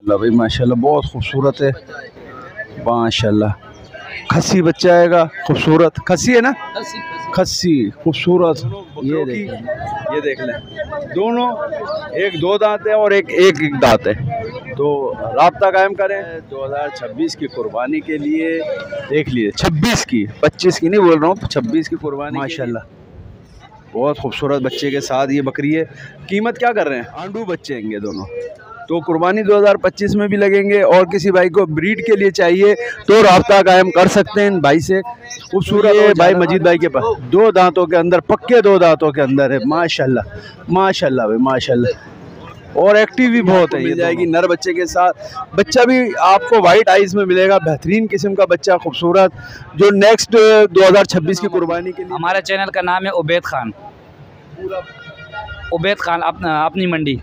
भाई माशाल्लाह बहुत खूबसूरत है माशाल्लाह। खस्सी बच्चा आएगा, खूबसूरत खस्सी है ना, खस्सी खूबसूरत। ये देख लें दोनों, एक दो दांत है और एक दांत है। तो राब्ता कायम करें 2026 की कुर्बानी के लिए। देख लिए 26 की, 25 की नहीं बोल रहा हूँ, 26 की कुर्बानी माशाल्लाह। बहुत खूबसूरत बच्चे के साथ ये बकरी है। कीमत क्या कर रहे हैं? आंडू बच्चे होंगे दोनों। तो कुर्बानी 2025 में भी लगेंगे। और किसी भाई को ब्रीड के लिए चाहिए तो राब्ता कायम कर सकते हैं भाई से। खूबसूरत है भाई मजीद भाई के पास, दो दांतों के अंदर, पक्के दो दांतों के अंदर है माशाल्लाह माशाल्लाह भाई माशाल्लाह। और एक्टिव भी बहुत है। मिल जाएगी नर बच्चे के साथ। बच्चा भी आपको वाइट आइज में मिलेगा, बेहतरीन किस्म का बच्चा खूबसूरत, जो नेक्स्ट 2026 की कुर्बानी के लिए। हमारे चैनल का नाम है उबैद खान। उबैद खान अपनी मंडी।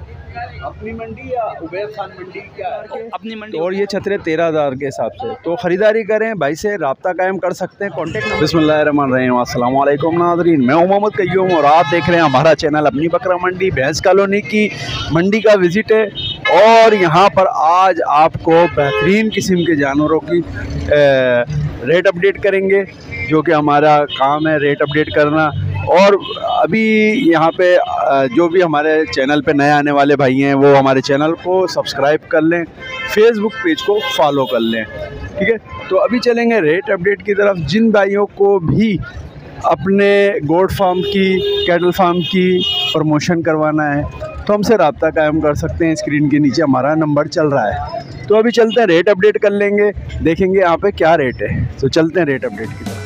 अपनी मंडी या उबैद खान मंडी क्या? अपनी मंडी। और ये छतरे 13,000 के हिसाब से। तो ख़रीदारी करें भाई से, राब्ता कायम कर सकते हैं। Contact number. बिस्मिल्लाहिर्रहमानिर्रहीम, अस्सलाम वालेकुम नाज़रीन, मैं मोहम्मद कय्यूम और आप देख रहे हैं हमारा चैनल अपनी बकरा मंडी। भैंस कॉलोनी की मंडी का विज़िट है और यहाँ पर आज आपको बेहतरीन किस्म के जानवरों की रेट अपडेट करेंगे, जो कि हमारा काम है रेट अपडेट करना। और अभी यहाँ पे जो भी हमारे चैनल पे नए आने वाले भाई हैं वो हमारे चैनल को सब्सक्राइब कर लें, फेसबुक पेज को फॉलो कर लें, ठीक है। तो अभी चलेंगे रेट अपडेट की तरफ। जिन भाइयों को भी अपने गोट फार्म की, कैटल फार्म की प्रमोशन करवाना है तो हमसे रब्ता कायम कर सकते हैं। स्क्रीन के नीचे हमारा नंबर चल रहा है। तो अभी चलते हैं रेट अपडेट कर लेंगे, देखेंगे यहाँ पे क्या रेट है। तो चलते हैं रेट अपडेट की तरफ।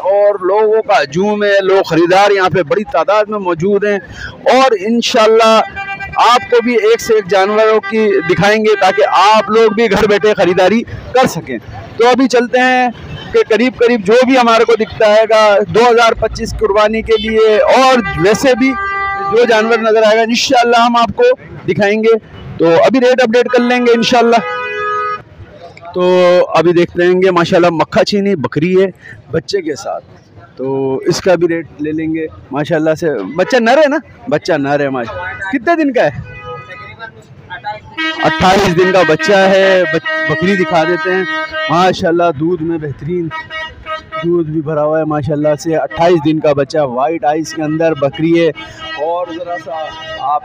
और लोगों का हजूम है, लोग ख़रीदार यहाँ पे बड़ी तादाद में मौजूद हैं। और इंशाल्लाह आपको भी एक से एक जानवरों की दिखाएंगे ताकि आप लोग भी घर बैठे ख़रीदारी कर सकें। तो अभी चलते हैं कि करीब जो भी हमारे को दिखता है 2025 कुर्बानी के लिए, और वैसे भी जो जानवर नज़र आएगा इंशाल्लाह हम आपको दिखाएंगे। तो अभी रेट अपडेट कर लेंगे इंशाल्लाह। तो अभी देखते हैं माशाल्लाह मक्खा चीनी बकरी है बच्चे के साथ, तो इसका भी रेट ले लेंगे माशाल्लाह से। बच्चा नर है ना? बच्चा नर है माशाल्लाह। कितने दिन का है? 28 दिन का बच्चा है। बकरी दिखा देते हैं माशाल्लाह, दूध में बेहतरीन दूध भी भरा हुआ है माशाल्लाह से। 28 दिन का बच्चा, वाइट आइस के अंदर बकरी है। और ज़रा सा आप,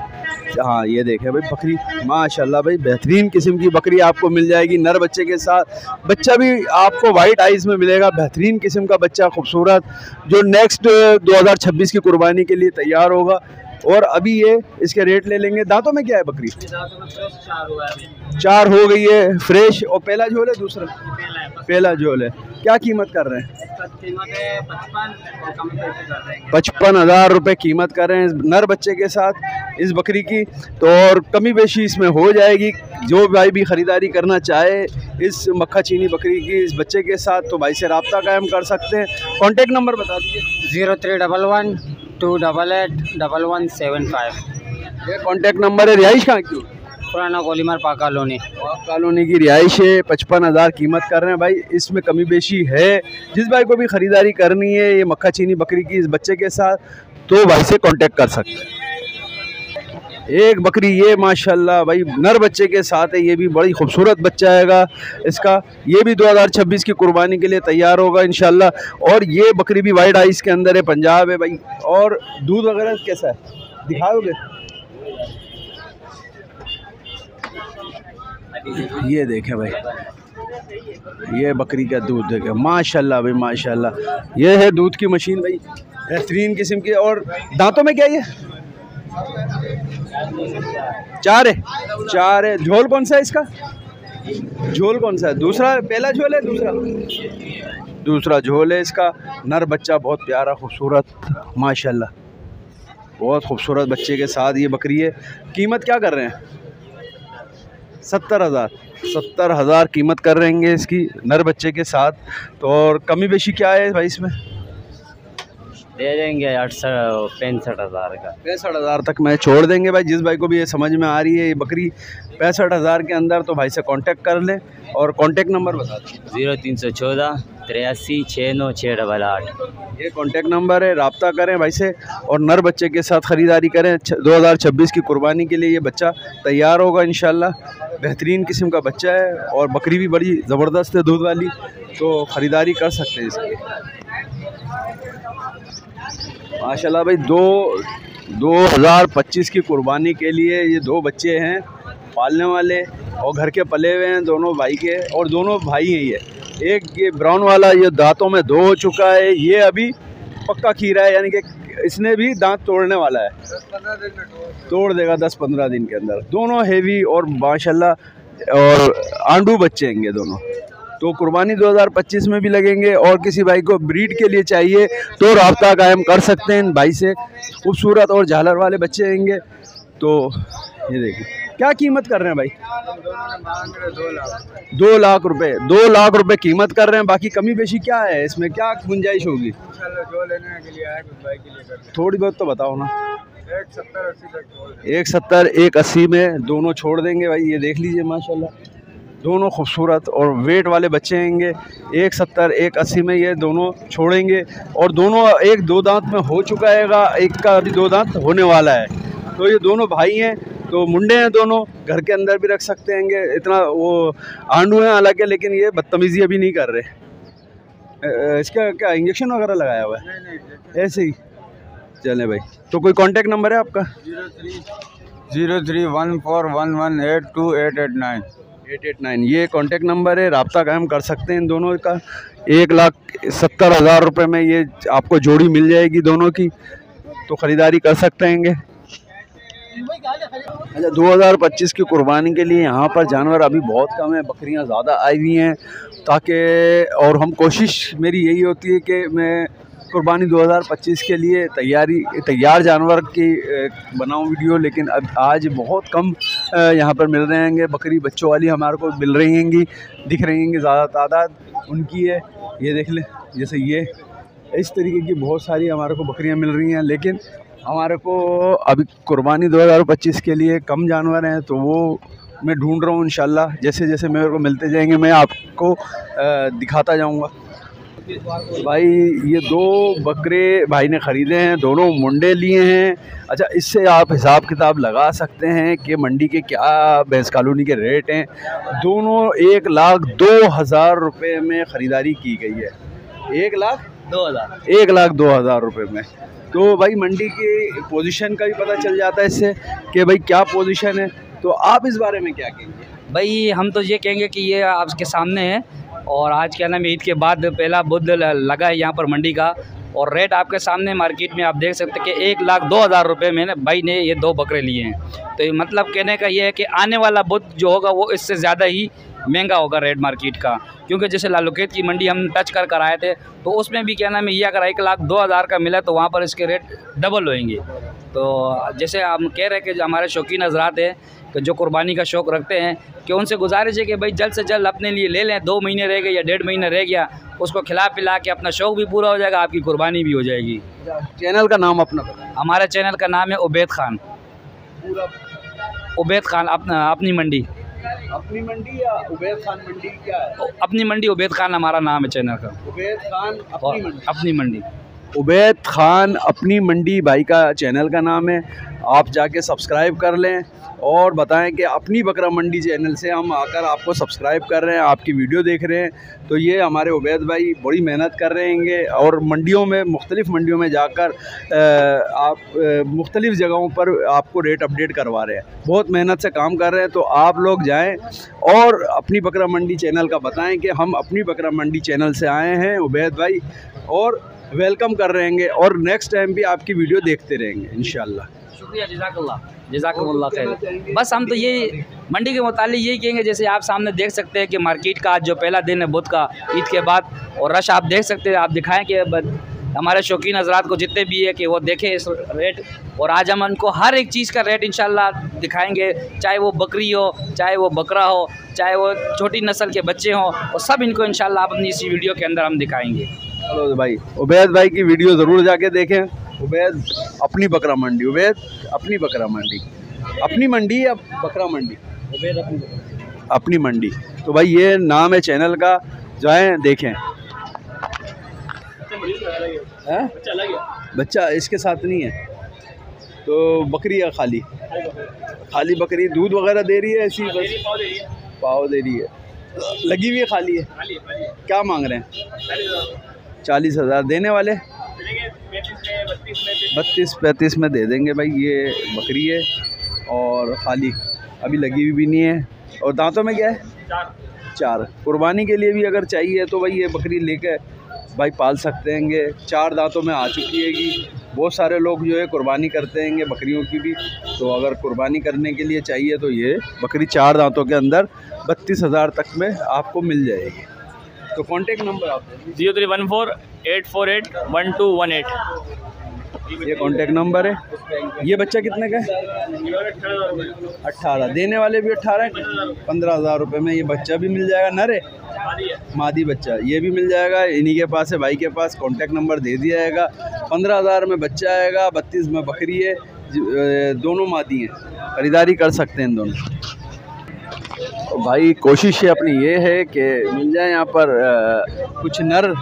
हाँ ये देखें भाई बकरी माशाल्लाह भाई बेहतरीन किस्म की बकरी आपको मिल जाएगी नर बच्चे के साथ। बच्चा भी आपको वाइट आइज में मिलेगा, बेहतरीन किस्म का बच्चा खूबसूरत, जो नेक्स्ट 2026 की कुर्बानी के लिए तैयार होगा। और अभी ये इसके रेट ले लेंगे। दांतों में क्या है बकरी? 4 हो गई है फ्रेश। और पहला झोल है? दूसरा पहला झोल है। क्या कीमत कर रहे हैं? 55,000 रुपये कीमत कर रहे हैं नर बच्चे के साथ इस बकरी की। तो और कमी बेशी इसमें हो जाएगी। जो भाई भी ख़रीदारी करना चाहे इस मक्खा चीनी बकरी की इस बच्चे के साथ, तो भाई से रब्ता कायम कर सकते हैं। कॉन्टेक्ट नंबर बता दीजिए। 0311 288 1175। ये कॉन्टेक्ट नंबर है। रिहाइश कहाँ की? पुराना गोलीमार पाक कॉलोनी। कॉलोनी की रिहाइश है। 55,000 कीमत कर रहे हैं भाई। इसमें कमी बेशी है। जिस भाई को भी ख़रीदारी करनी है ये मक्खा चीनी बकरी की इस बच्चे के साथ, तो भाई से कांटेक्ट कर सकते हैं। एक बकरी ये माशाल्लाह भाई नर बच्चे के साथ है, ये भी बड़ी खूबसूरत बच्चा आएगा इसका। ये भी 2026 की कुर्बानी के लिए तैयार होगा इंशाल्लाह। और ये बकरी भी वाइट आइस के अंदर है, पंजाब है भाई। और दूध वगैरह कैसा है दिखाओगे? ये देखें भाई, ये बकरी का दूध देखें माशाल्लाह भाई माशाल्लाह। ये है दूध की मशीन भाई, बेहतरीन किस्म की। और दांतों में क्या है? 4 है। 4 है। झोल कौन सा है इसका? झोल कौन सा है? दूसरा, पहला झोल है? दूसरा झोल है इसका। नर बच्चा बहुत प्यारा खूबसूरत माशाल्लाह, बहुत खूबसूरत बच्चे के साथ ये बकरी है। कीमत क्या कर रहे हैं? 70,000 कीमत कर रहे हैं इसकी नर बच्चे के साथ। तो और कमी बेशी क्या है भाई इसमें? दे देंगे 65,000 का। 65,000 तक में छोड़ देंगे भाई। जिस भाई को भी ये समझ में आ रही है ये बकरी 65,000 के अंदर, तो भाई से कांटेक्ट कर लें। और कांटेक्ट नंबर बता दें। 0314 83 69 688। ये कांटेक्ट नंबर है, रब्ता करें भाई से और नर बच्चे के साथ ख़रीदारी करें। 2026 की कुर्बानी के लिए ये बच्चा तैयार होगा इंशाल्लाह। बेहतरीन किस्म का बच्चा है और बकरी भी बड़ी ज़बरदस्त है दूध वाली, तो ख़रीदारी कर सकते हैं इसकी माशाल्लाह भाई। 2025 की कुर्बानी के लिए ये 2 बच्चे हैं पालने वाले और घर के पले हुए हैं दोनों भाई के, और दोनों भाई हैं ये। एक ये ब्राउन वाला ये दांतों में 2 हो चुका है, ये अभी पक्का खीरा है, यानी कि इसने भी दांत तोड़ने वाला है, 10-15 दिन में तोड़ देगा 10-15 दिन के अंदर। दोनों हेवी और माशाल्लाह और आंडू बच्चे हैं दोनों। तो कुर्बानी 2025 में भी लगेंगे, और किसी भाई को ब्रीड के लिए चाहिए तो रब्ता कायम कर सकते हैं भाई से। खूबसूरत और झालर वाले बच्चे आएंगे। तो ये देखिए क्या कीमत कर रहे हैं भाई? 2 लाख रुपए। 2 लाख रुपए कीमत कर रहे हैं। बाकी कमी बेशी क्या है इसमें, क्या गुंजाइश होगी? जो लेने के लिए आए कुछ भाई के लिए कर थोड़ी बहुत तो बताओ ना। 170-80 तक 170-180 में दोनों छोड़ देंगे भाई। ये देख लीजिए माशाल्लाह दोनों खूबसूरत और वेट वाले बच्चे आएंगे। 170-180 में ये दोनों छोड़ेंगे, और दोनों 1-2 दांत में हो चुका है, एक का अभी 2 दांत होने वाला है। तो ये दोनों भाई हैं, तो मुंडे हैं दोनों, घर के अंदर भी रख सकते हैं। इतना वो आंडू हैं हालांकि, लेकिन ये बदतमीज़ी अभी नहीं कर रहे। इसका क्या इंजेक्शन वगैरह लगाया हुआ है? नहीं ऐसे ही चले भाई। तो कोई कांटेक्ट नंबर है आपका? 031411828889। 889 ये कांटेक्ट नंबर है, रब्ता कायम कर सकते हैं इन दोनों का। 1,70,000 रुपये में ये आपको जोड़ी मिल जाएगी दोनों की, तो ख़रीदारी कर सकते हैं। अच्छा 2025 की कुर्बानी के लिए यहाँ पर जानवर अभी बहुत कम है, बकरियाँ ज़्यादा आई हुई हैं, ताकि और हम कोशिश मेरी यही होती है कि मैं कुर्बानी 2025 के लिए तैयार जानवर की बनाऊं वीडियो, लेकिन अब आज बहुत कम यहाँ पर मिल रहे हैं। बकरी बच्चों वाली हमारे को मिल रही हैं, दिख रही हैं, ज़्यादा तादाद उनकी है। ये देख लें, जैसे ये इस तरीके की बहुत सारी हमारे को बकरियाँ मिल रही हैं, लेकिन हमारे को अभी कुर्बानी 2025 के लिए कम जानवर हैं, तो वो मैं ढूंढ रहा हूँ। इंशाल्लाह जैसे जैसे मेरे को मिलते जाएंगे मैं आपको दिखाता जाऊँगा। भाई ये 2 बकरे भाई ने ख़रीदे हैं, दोनों मुंडे लिए हैं। अच्छा इससे आप हिसाब किताब लगा सकते हैं कि मंडी के क्या भैंस कॉलोनी के रेट हैं। दोनों 1,02,000 रुपये में ख़रीदारी की गई है। 1,02,000 रुपये में। तो भाई मंडी की पोजीशन का भी पता चल जाता है इससे कि भाई क्या पोजीशन है। तो आप इस बारे में क्या कहेंगे? भाई हम तो ये कहेंगे कि ये आपके सामने है, और आज क्या नाम ईद के बाद पहला बुध लगा है यहाँ पर मंडी का, और रेट आपके सामने मार्केट में आप देख सकते हैं कि 1,02,000 रुपये में भाई ने ये 2 बकरे लिए हैं। तो ये मतलब कहने का ये है कि आने वाला बुध जो होगा वो इससे ज़्यादा ही महंगा होगा रेट मार्केट का, क्योंकि जैसे लालूखेत की मंडी हम टच कर आए थे, तो उसमें भी क्या नाम है ये अगर 1,02,000 का मिला तो वहाँ पर इसके रेट डबल होंगे। तो जैसे हम कह रहे हैं कि जो हमारे शौकीन हजरात हैं कि जो कुर्बानी का शौक़ रखते हैं, कि उनसे गुजारिश है कि भाई जल्द से जल्द अपने लिए ले लें। 2 महीने रह गए या 1.5 महीना रह गया, उसको खिला पिला के अपना शौक़ भी पूरा हो जाएगा, आपकी कुर्बानी भी हो जाएगी। चैनल का नाम अपना बताएं। हमारे चैनल का नाम है उबैद खान। उबैद खान अपनी मंडी। अपनी मंडी या उबैद खान मंडी क्या है? अपनी मंडी उबैद खान हमारा नाम है चैनल का। उबैद खान अपनी मंडी। उबैद खान अपनी मंडी भाई का चैनल का नाम है। आप जाके सब्सक्राइब कर लें और बताएं कि अपनी बकरा मंडी चैनल से हम आकर आपको सब्सक्राइब कर रहे हैं, आपकी वीडियो देख रहे हैं। तो ये हमारे उबैद भाई बड़ी मेहनत कर रहे हैं, और मंडियों में मुख्तलिफ़ मंडियों में जाकर आप मुख्तलिफ़ जगहों पर आपको रेट अपडेट करवा रहे हैं। बहुत मेहनत से काम कर रहे हैं। तो आप लोग जाएं और अपनी बकरा मंडी चैनल का बताएं कि हम अपनी बकरा मंडी चैनल से आए हैं उबैद भाई, और वेलकम कर रहेंगे, और नेक्स्ट टाइम भी आपकी वीडियो देखते रहेंगे इंशाल्लाह। शुक्रिया, जज़ाकल्लाह खैर। बस हम तो ये मंडी के मुतालिक यही कहेंगे, जैसे आप सामने देख सकते हैं कि मार्केट का आज जो पहला दिन है बुध का ईद के बाद, और रश आप देख सकते हैं। आप दिखाएं कि हमारे शौकीन हजरात को जितने भी है कि वो देखें इस रेट, और आज हम उनको हर एक चीज़ का रेट इंशाल्लाह दिखाएंगे, चाहे वो बकरी हो, चाहे वो बकरा हो, चाहे वो छोटी नस्ल के बच्चे हों, और सब इनको इंशाल्लाह अपनी इसी वीडियो के अंदर हम दिखाएंगे। चलो भाई, उबैद भाई की वीडियो ज़रूर जाके देखें। उबैद अपनी बकरा मंडी, उबैद अपनी बकरा मंडी, अपनी मंडी या बकरा मंडी, उबैद अपनी मंडी। तो भाई ये नाम है चैनल का, जाएं देखें। है? बच्चा इसके साथ नहीं है, तो बकरी है खाली बकरी। दूध वगैरह दे रही है ऐसी, बस पाव दे रही है, लगी हुई है, खाली है। क्या मांग रहे हैं? 40,000 देने वाले, 32-35 में दे देंगे भाई। ये बकरी है और खाली, अभी लगी हुई भी नहीं है। और दांतों में क्या है? 4। कुर्बानी के लिए भी अगर चाहिए तो भाई ये बकरी लेकर भाई पाल सकते हैं। 4 दांतों में आ चुकी है। बहुत सारे लोग जो है कुर्बानी करते हैं बकरियों की भी, तो अगर कुर्बानी करने के लिए चाहिए तो ये बकरी 4 दांतों के अंदर 32,000 तक में आपको मिल जाएगी। तो कांटेक्ट नंबर आप 0314-848-1218। ये कांटेक्ट नंबर है। ये बच्चा कितने का है? 18। देने वाले भी 18 हैं। 15,000 रुपये में ये बच्चा भी मिल जाएगा। नर है मादी बच्चा, ये भी मिल जाएगा। इन्हीं के पास है, भाई के पास। कांटेक्ट नंबर दे दिया जाएगा। 15,000 में बच्चा आएगा, 32 में बकरी है। दोनों मादी हैं, ख़रीदारी कर सकते हैं इन दोनों। भाई कोशिश अपनी ये है कि मिल जाए यहाँ पर कुछ नर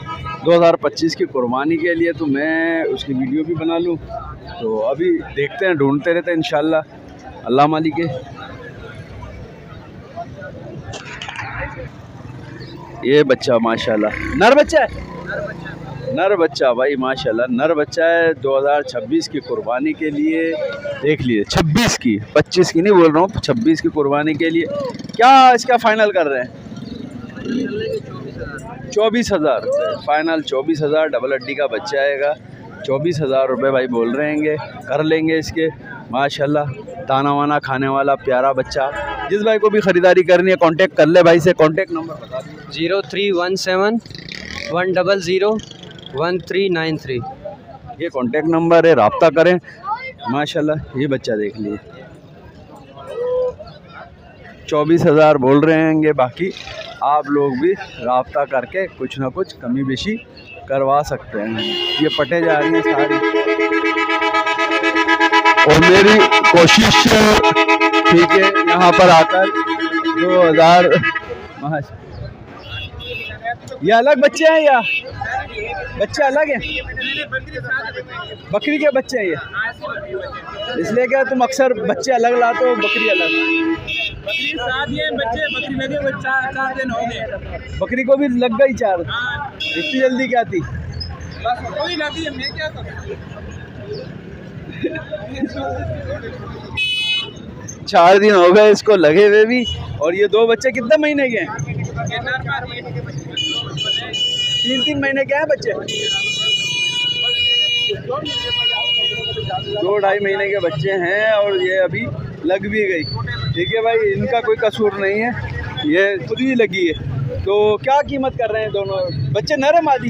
2025 की कुर्बानी के लिए, तो मैं उसकी वीडियो भी बना लूँ। तो अभी देखते हैं, ढूंढते रहते हैं इंशाल्लाह, अल्लाह मालिक है। ये बच्चा माशाल्लाह नर बच्चा है, नर बच्चा भाई माशाल्लाह नर बच्चा है। 2026 की कुर्बानी के लिए देख लिए, 26 की, 25 की नहीं बोल रहा हूँ, 26 की कुर्बानी के लिए। क्या इसका फाइनल कर रहे हैं? 24,000 फाइनल। 24,000 डबल हड्डी का बच्चा आएगा। 24,000 रुपये भाई बोल रहे हैं, कर लेंगे इसके माशाल्लाह। दाना वाना खाने वाला प्यारा बच्चा। जिस भाई को भी ख़रीदारी करनी है कांटेक्ट कर ले भाई से। कांटेक्ट नंबर बता दीजिए। 0317-100-1393। ये कांटेक्ट नंबर है, रब्ता करें माशाल्लाह। ये बच्चा देख लिए, 24,000 बोल रहे हैं। बाकी आप लोग भी रब्ता करके कुछ ना कुछ कमी बेशी करवा सकते हैं। ये पटे जा रही हैं सारी, और मेरी कोशिश ठीक है यहाँ पर आकर 2000। ये अलग बच्चे हैं या बच्चे अलग हैं? बकरी के बच्चे हैं ये, इसलिए क्या तुम अक्सर बच्चे अलग लाते हो, बकरी अलग? बकरी साथ ही है, बच्चे बकरी लगे हुए 4 दिन हो गए। बकरी को भी लग गई 4? इतनी जल्दी क्या थी? बस कोई लगी है, मैं क्या करूं। 4 दिन हो गए इसको लगे हुए भी। और ये 2 बच्चे कितने महीने के हैं? 3-3 महीने के हैं बच्चे। 2-2.5 महीने के बच्चे हैं और ये अभी लग भी गई। ठीक है भाई, इनका कोई कसूर नहीं है, ये खुद ही लगी है। तो क्या कीमत कर रहे हैं दोनों बच्चे? नर है मादी?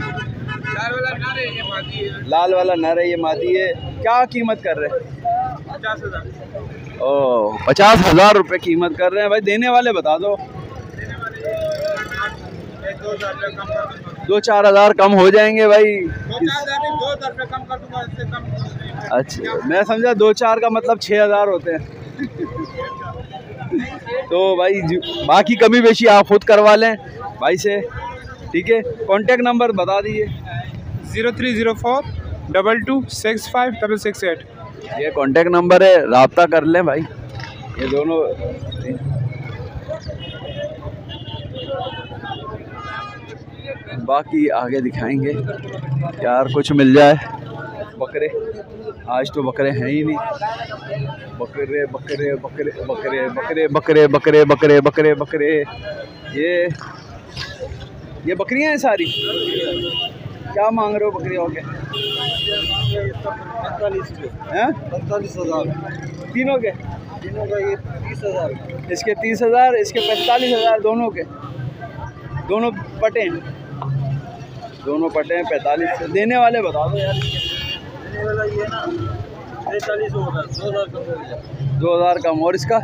लाल वाला नर है, ये मादी है। क्या कीमत कर रहे हैं? 50,000। ओह, 50,000 रुपये कीमत कर रहे हैं भाई। देने वाले बता दो। 2-4 हज़ार कम हो जाएंगे भाई। 2,000 रुपये कम कर दूंगा, इससे कम। अच्छा, मैं समझा 2-4 का मतलब 6,000 होते हैं। तो भाई बाकी कमी बेशी आप खुद करवा लें भाई से। ठीक है, कांटेक्ट नंबर बता दीजिए। 0304-2265-668। ये कांटेक्ट नंबर है, रब्ता कर लें भाई। ये दोनों बाकी आगे दिखाएंगे यार, कुछ मिल जाए। बकरे आज तो बकरे हैं ही नहीं। बकरे बकरे बकरे बकरे बकरे बकरे बकरे बकरे बकरे बकरे। ये बकरियां हैं सारी। क्या मांग रहे हो बकरियों के? 45,000। तीनों के? तीनों का ये 30,000। इसके 30,000, इसके 45,000। दोनों के दोनों पटे हैं, दोनों पटे हैं 45। देने वाले बता दो यार। देने वाला ये ना 43 होगा, 2,000 कम। और इसका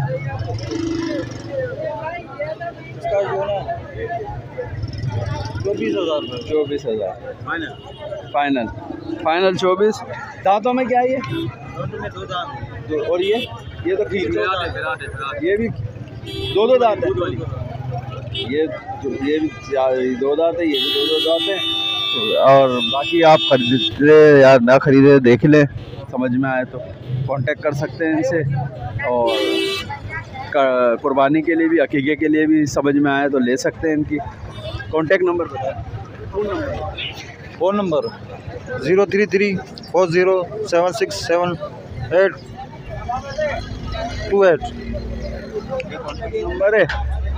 जो ना 24,000 24,000 फाइनल फाइनल 24। दांतों में क्या है ये? और ये तो ठीक है, ये भी दो दांत है, ये भी 2 दांत है, ये भी 2 दांत है। और बाकी आप खरीदे या ना खरीदे देख लें, समझ में आए तो कांटेक्ट कर सकते हैं इनसे। और कुर्बानी के लिए भी, अकीके के लिए भी समझ में आए तो ले सकते हैं इनकी। कांटेक्ट नंबर बताएं। फ़ोन नंबर 033 40 76 78 28 नंबर है।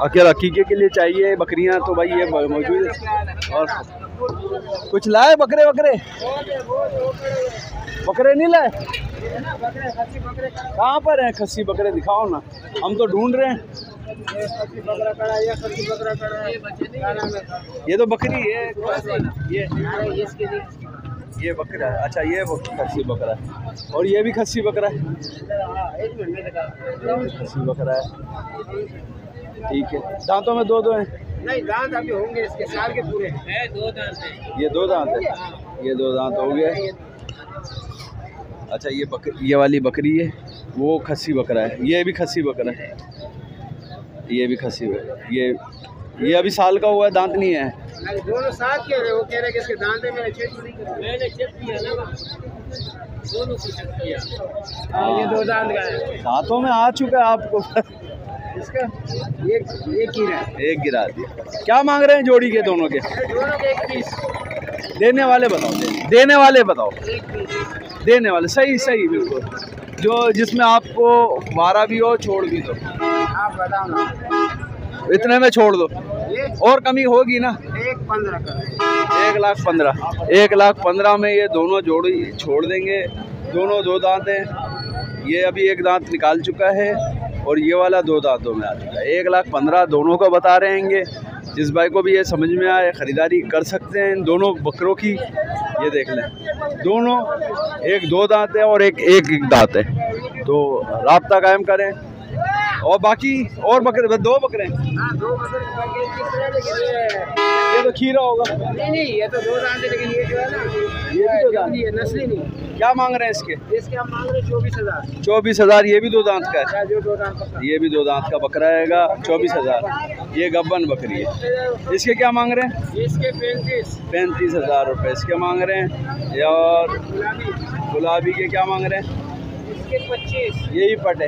अकेला अकीके के लिए चाहिए बकरियां तो भाई ये मौजूद है। और कुछ लाए बकरे नहीं लाए? कहाँ पर हैं खस्सी बकरे? दिखाओ ना, हम तो ढूंढ रहे हैं। ये तो बकरी है, ये बकरा है। अच्छा ये खस्सी बकरा है, और ये भी खस्सी बकरा है, खस्सी बकरा है। ठीक है, दांतों में 2 हैं? नहीं, दांत अभी होंगे, इसके साल के पूरे हैं। 2 दांत है। ये 2 दांत है, ये 2 दांत हो गए। अच्छा ये वाली बकरी है, वो खस्सी बकरा है। ये भी खस्सी बकरा है, ये भी खस्सी बकरा। ये अभी साल का हुआ है, दांत नहीं है। दोनों साथ कह रहे, वो कह रहे कि इसके दांत है। मैंने चेक किया ना, दोनों को चेक किया। ये 2 दांत का है, दांतों में आ चुका है आपको। इसका एक गिरा दिया। क्या मांग रहे हैं जोड़ी के? दोनों के 1 पीस। देने वाले बताओ, देने वाले बताओ। देने वाले सही बिल्कुल, जो जिसमें आपको 12 भी हो छोड़ भी दो। आप बताओ ना, इतने में छोड़ दो, और कमी होगी ना? 1,15 का। 1,15,000 1,15,000 में ये दोनों जोड़ी छोड़ देंगे। दोनों 2 दांत हैं, ये अभी 1 दांत निकाल चुका है और ये वाला 2 दांतों में आ चुका है। 1,15,000 दोनों को बता रहेंगे। जिस भाई को भी ये समझ में आए ख़रीदारी कर सकते हैं इन दोनों बकरों की। ये देख लें, दोनों 1-2 दांत है और एक दांत है, तो राब्ता कायम करें। और बाकी और बकरे 2 बकरे हैं। हाँ, 2 बकरे। ये तो खीरा होगा। नहीं, ये तो 2 दांत है, लेकिन ये जो है ना, ये भी 2 दांत है, नस्ली नहीं। क्या मांग रहे हैं इसके? इसके हम मांग रहे 24,000। 24,000। ये भी 2 दांत का है, जो 2 दांत का। ये भी 2 दांत का बकरा रहेगा। 24,000। ये गब्बन बकरी है। इसके क्या मांग रहे हैं? इसके 35,000 रुपये इसके मांग रहे हैं। और गुलाबी के क्या मांग रहे हैं? इसके 25। यही पट है,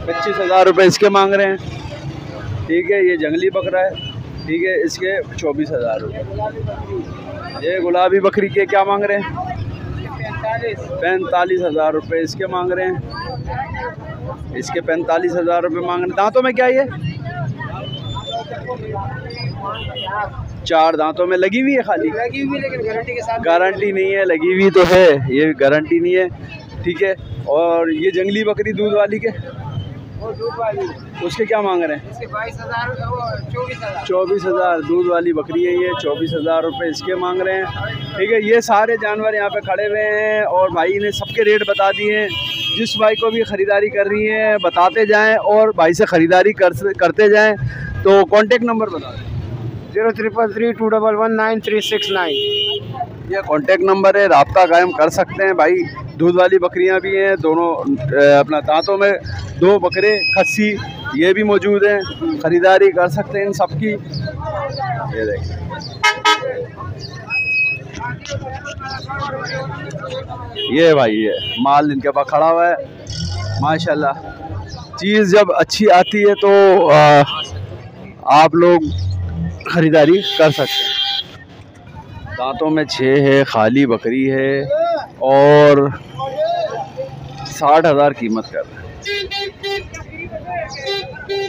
25,000 रुपये इसके मांग रहे हैं। ठीक है, ये जंगली बकरा है। ठीक है, इसके 24,000 रुपये। ये गुलाबी बकरी के क्या मांग रहे हैं? 45,000 रुपये इसके मांग रहे हैं। इसके 45,000 रुपये मांग रहे हैं। दांतों में क्या ये? 4 दांतों में लगी हुई है, खाली लगी हुई, लेकिन गारंटी के साथ। गारंटी नहीं है, लगी हुई तो है, ये गारंटी नहीं है। ठीक है, और ये जंगली बकरी दूध वाली के, वो दूध वाली, उसके क्या मांग रहे हैं? इसके 22,000, 24,000। 24,000 दूध वाली बकरी है ये। 24,000 रुपये इसके मांग रहे हैं। ठीक है, ये सारे जानवर यहाँ पे खड़े हुए हैं और भाई ने सबके रेट बता दिए हैं। जिस भाई को भी ख़रीदारी करनी है बताते जाएं और भाई से ख़रीदारी करते जाएं। तो कांटेक्ट नंबर बता दें। 0333211369। ये कांटेक्ट नंबर है, राब्ता कायम कर सकते हैं भाई। दूध वाली बकरियां भी हैं, दोनों अपना दांतों में 2 बकरे खस्सी ये भी मौजूद हैं, ख़रीदारी कर सकते हैं इन सब की। ये देखिए, ये भाई ये माल इनके पास खड़ा हुआ है माशाल्लाह। चीज़ जब अच्छी आती है तो आप लोग ख़रीदारी कर सकते हैं। दांतों में 6 है, खाली बकरी है और 60,000 कीमत कर रहे हैं।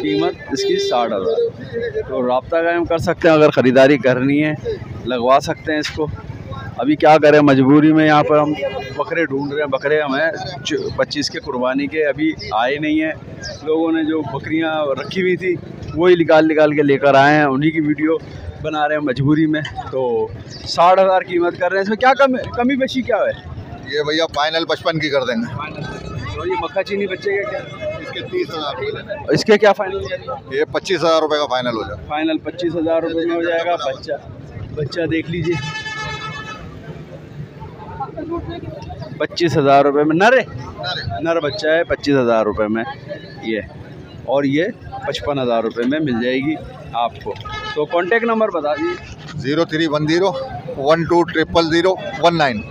कीमत इसकी 60,000। तो राब्ता कायम कर सकते हैं, अगर ख़रीदारी करनी है लगवा सकते हैं इसको। अभी क्या करें, मजबूरी में यहाँ पर हम बकरे ढूंढ रहे हैं। बकरे हमें 25 के कुर्बानी के अभी आए नहीं हैं। लोगों ने जो बकरियाँ रखी हुई थी वही निकाल के लेकर आए हैं, उन्हीं की वीडियो बना रहे हैं मजबूरी में। तो 60,000 कीमत कर रहे हैं। इसमें क्या कमी बेशी क्या है? ये भैया फाइनल 55 की कर देंगे। और ये मक्खा चीनी बच्चे का क्या? इसके 30,000। इसके क्या फाइनल? ये 25,000 रुपये का फाइनल हो जाए। फाइनल 25,000 रुपये में हो जाएगा। बच्चा देख लीजिए, 25,000 रुपये में नर बच्चा है, 25,000 रुपये में ये। और ये 55,000 रुपये में मिल जाएगी आपको। तो कांटेक्ट नंबर बता दीजिए। 0310 12000019।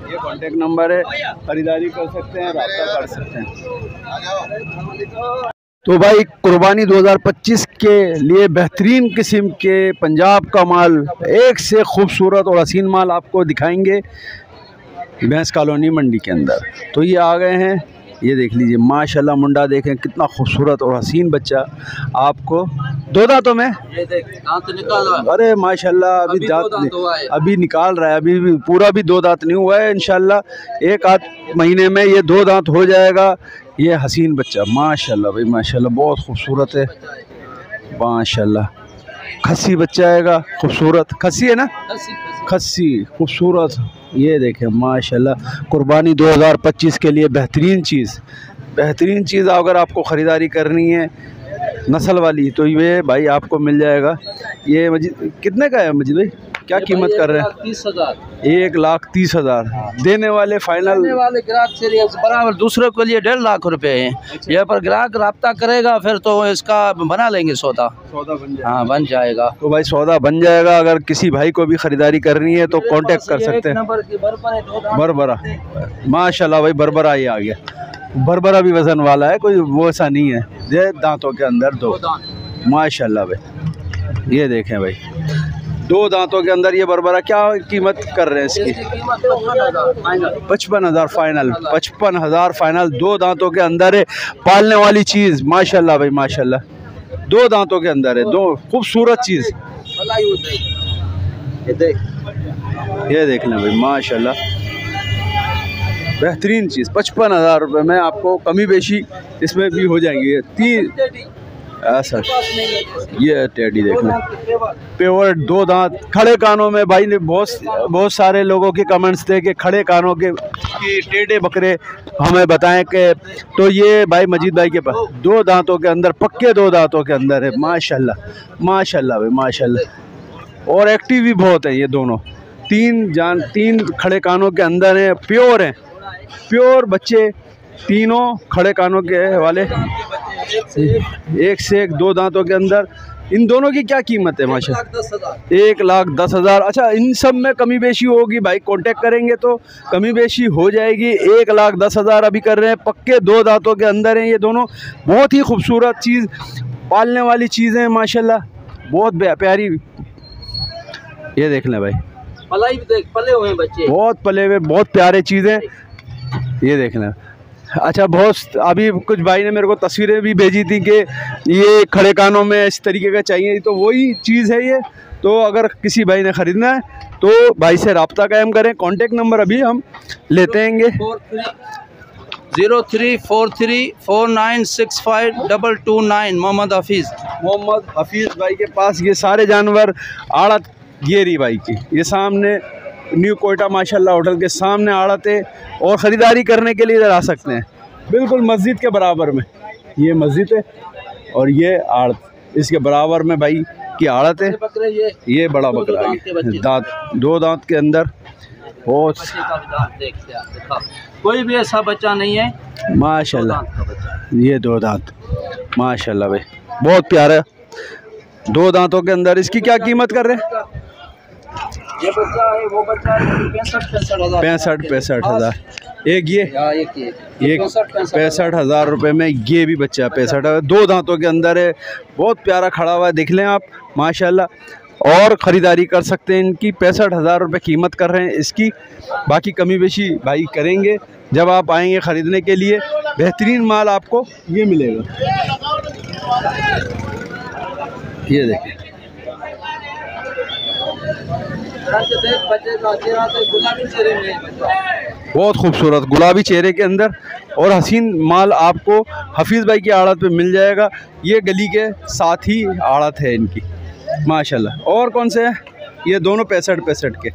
ये कांटेक्ट नंबर है, खरीदारी कर सकते हैं, राब्ता कर सकते हैं। तो भाई कुर्बानी 2025 के लिए बेहतरीन किस्म के पंजाब का माल, एक से खूबसूरत और हसीन माल आपको दिखाएंगे भैंस कॉलोनी मंडी के अंदर। तो ये आ गए हैं, ये देख लीजिए माशाल्लाह, मुंडा देखें कितना खूबसूरत और हसीन बच्चा आपको। 2 दांतों में, ये देख दांत निकाला। अरे माशाल्लाह, अभी दांत अभी निकाल रहा है, अभी भी पूरा भी 2 दांत नहीं हुआ है। इंशाल्लाह 1 आध महीने में ये 2 दांत हो जाएगा। ये हसीन बच्चा माशाल्लाह भाई माशाल्लाह, बहुत खूबसूरत है माशाल्लाह। खस्सी बच्चा आएगा, खूबसूरत खस्सी है ना, खस्सी खूबसूरत। ये देखें माशाल्लाह, कुर्बानी 2025 के लिए बेहतरीन चीज़ अगर आपको ख़रीदारी करनी है नस्ल वाली, तो ये भाई आपको मिल जाएगा। ये मजीद कितने का है मजीद भाई, क्या कीमत कर रहे हैं? 30,000। 1,30,000 देने वाले फाइनल? देने वाले ग्राहक से बराबर, दूसरे के लिए 1.5 लाख रुपए हैं। यहाँ पर ग्राहक राब्ता करेगा फिर तो इसका बना लेंगे सौदा बन जाएगा। हाँ बन जाएगा। तो भाई सौदा बन जाएगा। अगर किसी भाई को भी ख़रीदारी करनी है तो कांटेक्ट कर सकते हैं। बरबरा माशाल्लाह भाई, बरबरा ये आ गया। बरबरा भी वजन वाला है, कोई वो ऐसा नहीं है। ये दांतों के अंदर 2 माशाल्लाह भाई, ये देखें भाई 2 दांतों के अंदर ये बरबरा। क्या कीमत कर रहे हैं इसकी? 55,000 फाइनल। 55,000 फाइनल, 2 दांतों के अंदर है, पालने वाली चीज़ माशाल्लाह भाई माशाल्लाह, 2 दांतों के अंदर है, 2 खूबसूरत चीज़। ये देख लें भाई माशाल्लाह, बेहतरीन चीज़। 55,000 रुपये में आपको कमी बेशी इसमें भी हो जाएंगी। 3 ऐसा ये टेडी देख लें, प्योर 2 दांत, खड़े कानों में। भाई ने बहुत सारे लोगों के कमेंट्स थे कि खड़े कानों के कि टेढ़े बकरे हमें बताएं कि, तो ये भाई मजीद भाई के पास 2 दांतों के अंदर, पक्के 2 दांतों के अंदर है माशाल्लाह माशाल्लाह भाई माशाल्लाह। और एक्टिव भी बहुत है ये दोनों। 3 खड़े कानों के अंदर हैं, प्योर हैं, प्योर बच्चे तीनों खड़े कानों के वाले, एक से एक 2 दांतों के अंदर। इन दोनों की क्या कीमत है माशाल्लाह? 1,10,000। अच्छा, इन सब में कमी बेशी होगी भाई, कांटेक्ट करेंगे तो कमी बेशी हो जाएगी। 1,10,000 अभी कर रहे हैं, पक्के 2 दांतों के अंदर हैं ये दोनों। बहुत ही खूबसूरत चीज़, पालने वाली चीज़ें माशाल्लाह, बहुत प्यारी। ये देख लें भाई, पले हुए बच्चे, बहुत पले हुए, बहुत प्यारे चीज़ें। ये देख लें। अच्छा, बहुत अभी कुछ भाई ने मेरे को तस्वीरें भी भेजी थी कि ये खड़े कानों में इस तरीके का चाहिए, तो वही चीज़ है ये। तो अगर किसी भाई ने ख़रीदना है तो भाई से रब्ता कायम करें। कांटेक्ट नंबर अभी हम लेते हैं। 034349652229 मोहम्मद हफीज़ भाई के पास ये सारे जानवर आड़त गिरी भाई की, ये सामने न्यू कोयटा माशाल्लाह होटल के सामने आड़त है। और ख़रीदारी करने के लिए इधर आ सकते हैं, बिल्कुल मस्जिद के बराबर में ये मस्जिद है और ये आड़त, इसके बराबर में भाई की आड़त है। ये बड़ा बकरा है, दांत 2 दांत के अंदर, बहुत कोई भी ऐसा बच्चा नहीं है माशाल्लाह। ये 2 दांत माशाल्लाह भाई, बहुत प्यारा 2 दांतों के अंदर। इसकी क्या कीमत कर रहे हैं? ये बच्चा है, वो बच्चा है 65,000। एक ये 65,000 रुपये में ये भी बच्चा 65,000, 2 दांतों के अंदर है, बहुत प्यारा खड़ा हुआ है, देख लें आप माशाल्लाह। और ख़रीदारी कर सकते हैं इनकी। 65,000 रुपये कीमत कर रहे हैं इसकी। बाकी कमी बेशी भाई करेंगे जब आप आएंगे ख़रीदने के लिए। बेहतरीन माल आपको ये मिलेगा। ये देखिए, बहुत खूबसूरत गुलाबी चेहरे के अंदर और हसीन माल आपको हफीज़ भाई की आड़त पे मिल जाएगा। ये गली के साथ ही आड़त है इनकी माशाल्लाह। और कौन से हैं? ये दोनों 65 के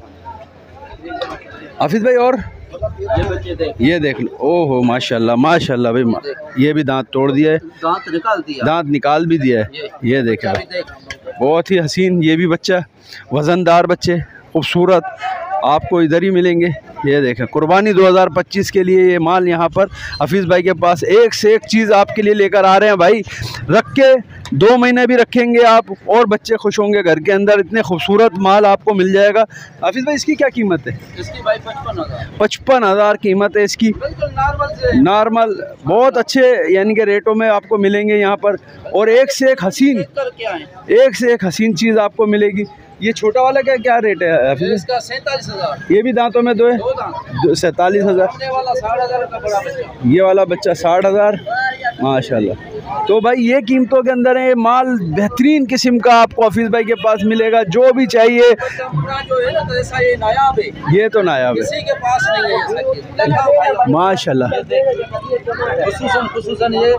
हफीज़ भाई। और ये देख लो, ओहो माशाल्लाह माशाल्लाह भाई, ये भी दांत तोड़ दिया है, दांत निकाल भी दिया है। ये देखें बहुत ही हसीन, ये भी बच्चा, वज़नदार बच्चे खूबसूरत आपको इधर ही मिलेंगे। ये देखें कुर्बानी 2025 के लिए ये माल यहाँ पर हफीज़ भाई के पास एक से एक चीज़ आपके लिए लेकर आ रहे हैं भाई। रख के 2 महीने भी रखेंगे आप और बच्चे खुश होंगे घर के अंदर, इतने खूबसूरत माल आपको मिल जाएगा। हफीज़ भाई इसकी क्या कीमत है? इसकी भाई 55,000 कीमत है इसकी, नॉर्मल बहुत अच्छे यानी कि रेटों में आपको मिलेंगे यहाँ पर। और एक से एक हसीन, एक से एक हसीन चीज़ आपको मिलेगी। ये छोटा वाला क्या रेट है? इसका 47,000। ये भी दांतों में 2 है, 47,000। ये वाला बच्चा 60,000 माशाल्लाह। तो भाई ये कीमतों के अंदर है, ये माल बेहतरीन किस्म का आपको हफीज़ भाई के पास मिलेगा। जो भी चाहिए जो है ना, तो ऐसा ये नायाब है, ये तो नायाब है, किसी के पास नहीं है माशाल्लाह। खुसूसन ये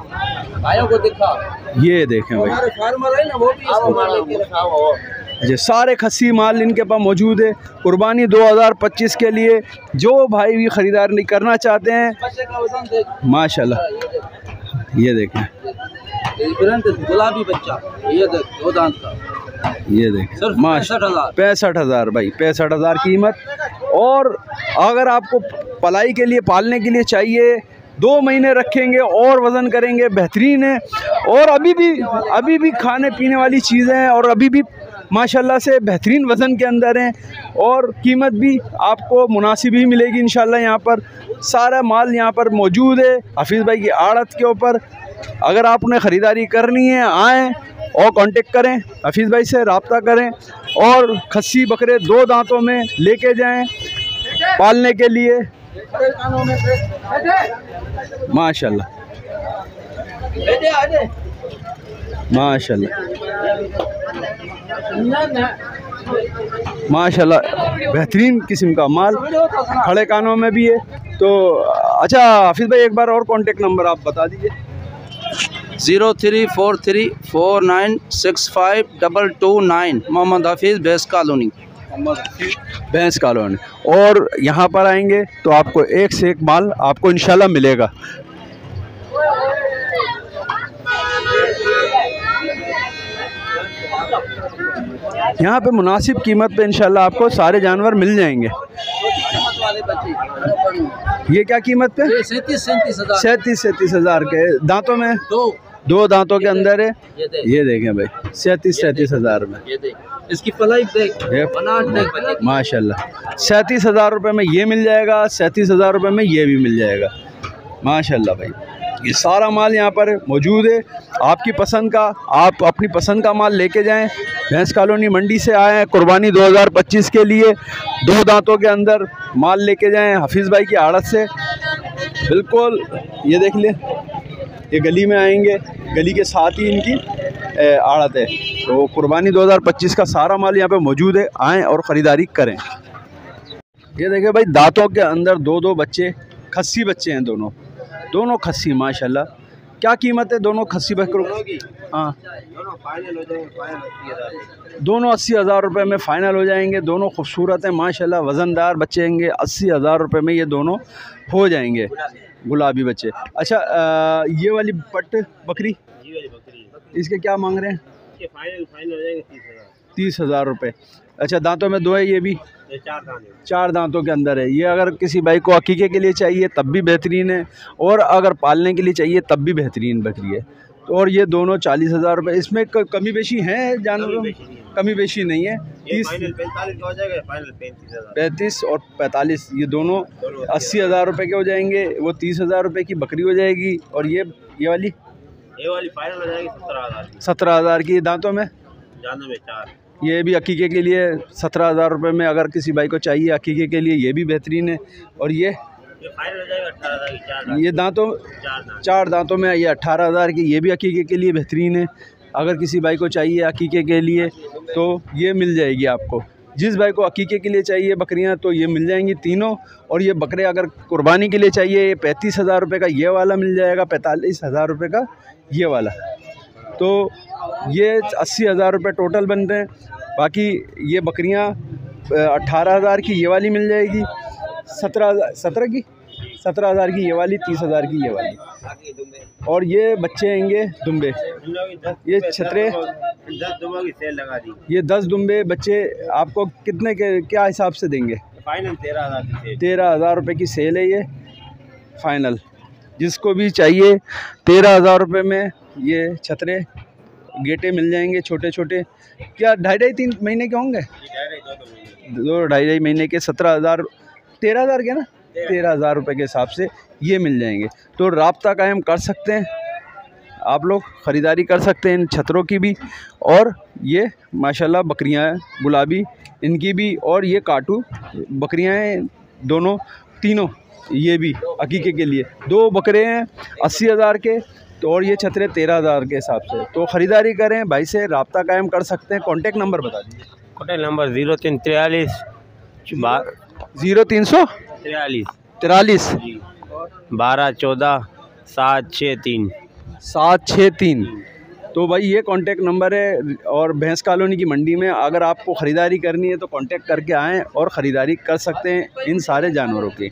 भाइयों को दिखा, ये देखें भाई, हमारे फार्मर है ना, वो भी इसको माल लेके रखा हुआ है। ये सारे खस्सी माल इनके पास मौजूद है। कुर्बानी 2025 के लिए जो भाई भी ख़रीदार नहीं करना चाहते हैं, बच्चे का वजन देख माशाल्लाह। ये देखें गुलाबी बच्चा, ये देख 2 दांत का, ये देखें माशाल्लाह 65,000 भाई, 65,000 कीमत। और अगर आपको पलाई के लिए, पालने के लिए चाहिए, 2 महीने रखेंगे और वज़न करेंगे, बेहतरीन है। और अभी भी खाने पीने वाली चीज़ें हैं और अभी भी माशाल्लाह से बेहतरीन वज़न के अंदर हैं और कीमत भी आपको मुनासिब ही मिलेगी इंशाल्लाह। यहाँ पर सारा माल यहाँ पर मौजूद है हफीज़ भाई की आड़त के ऊपर। अगर आपने ख़रीदारी करनी है, आएँ और कांटेक्ट करें, हफीज़ भाई से रब्ता करें और खस्सी बकरे 2 दांतों में लेके जाएं पालने के लिए माशाल्लाह माशाल्लाह माशाल्लाह। बेहतरीन किस्म का माल खड़े कानों में भी है। तो अच्छा हफीज़ भाई एक बार और कांटेक्ट नंबर आप बता दीजिए। 034349652229 मोहम्मद हफीज़ भैंस कॉलोनी, भैंस कॉलोनी। और यहाँ पर आएंगे तो आपको एक से एक माल आपको इंशाल्लाह मिलेगा। यहाँ पे मुनासिब कीमत पे इंशाल्लाह आपको सारे जानवर मिल जाएंगे। ये क्या कीमत पे? 37,000 के दांतों में, 2 दांतों के अंदर है। ये देखें भाई 37,000 में, इसकी पलाई देख माशाल्लाह। 37,000 रुपये में ये मिल जाएगा, 37,000 रुपये में ये भी मिल जाएगा माशाल्लाह भाई। ये सारा माल यहाँ पर मौजूद है, आपकी पसंद का, आप अपनी पसंद का माल लेके जाएं। भैंस कॉलोनी मंडी से आए हैं कुर्बानी 2025 के लिए, 2 दांतों के अंदर माल लेके जाएं हफीज़ भाई की आड़त से बिल्कुल। ये देख लें, ये गली में आएंगे, गली के साथ ही इनकी आड़त है। तो कुर्बानी 2025 का सारा माल यहाँ पे मौजूद है, आएँ और ख़रीदारी करें। ये देखें भाई दांतों के अंदर 2 बच्चे, खस्सी बच्चे हैं, दोनों खस्सी माशाल्लाह। क्या कीमत है दोनों खस्सी बकरों की? हाँ दोनों 80,000 रुपये में फ़ाइनल हो जाएंगे। दोनों खूबसूरत हैं माशाल्लाह, वज़नदार बच्चे होंगे। 80,000 रुपये में ये दोनों हो जाएंगे, गुलाबी बच्चे। अच्छा ये वाली पट बकरी, इसके क्या मांग रहे हैं? फाइनल हो जाएंगे 30,000 रुपये। अच्छा दांतों में 2 है, ये भी 4 दांतों के अंदर है। ये अगर किसी भाई को अकीके के लिए चाहिए तब भी बेहतरीन है, और अगर पालने के लिए चाहिए तब भी बेहतरीन बकरी है। तो और ये दोनों 40,000 रुपये। इसमें कमी बेशी है जानवरों में? कमी बेशी नहीं है। 35 और 45 ये दोनों 80,000 रुपये के हो जाएंगे। वो 30,000 रुपये की बकरी हो जाएगी। और ये वाली फाइनल हो जाएगी 17,000 की। दांतों में 4 ये भी अकीके के लिए 17,000 रुपये में, अगर किसी भाई को चाहिए अकीके के लिए ये भी बेहतरीन है। और ये फाइनल हो जाएगा 18,000 की। ये दांतों 4 दांतों में ये 18,000 की, ये भी अकीके के लिए बेहतरीन है। अगर किसी भाई को चाहिए अकीके के लिए तो ये मिल जाएगी आपको। जिस भाई को अकीके के लिए चाहिए बकरियां तो ये मिल जाएंगी तीनों। और ये बकरे अगर कुर्बानी के लिए चाहिए, ये 35,000 रुपये का ये वाला मिल जाएगा, 45,000 रुपये का ये वाला। तो ये 80,000 रुपये टोटल बन रहे हैं। बाकी ये बकरियां 18,000 की ये वाली मिल जाएगी, 17 की 17,000 की ये वाली, 30,000 की ये वाली। और ये बच्चे आएंगे दुम्बे, ये छतरे 10 दुम्बों की सेल लगा दी। ये 10 दुम्बे बच्चे आपको कितने के क्या हिसाब से देंगे? फाइनल 13,000 की सेल। 13,000 रुपये की सेल है ये फाइनल। जिसको भी चाहिए 13,000 रुपये में ये छतरे गेटे मिल जाएंगे छोटे छोटे। क्या 2.5-3 महीने के होंगे? 2-2.5 महीने के 17,000 13,000 के ना, 13,000 रुपये के हिसाब से ये मिल जाएंगे। तो राब्ता कायम कर सकते हैं आप लोग, ख़रीदारी कर सकते हैं इन छतरों की भी। और ये माशाल्लाह बकरियां हैं गुलाबी, इनकी भी। और ये काटू बकरियां हैं दोनों तीनों, ये भी अकीके के लिए 2 बकरे हैं 80,000 के। तो और ये छतरे 13,000 के हिसाब से। तो ख़रीदारी करें भाई से, राब्ता कायम कर सकते हैं। कॉन्टेक्ट नंबर बता दीजिए। Contact number 0343 0343 12 14 763 763। तो भाई ये कांटेक्ट नंबर है। और भैंस कॉलोनी की मंडी में अगर आपको ख़रीदारी करनी है तो कांटेक्ट करके आएँ और ख़रीदारी कर सकते हैं इन सारे जानवरों की।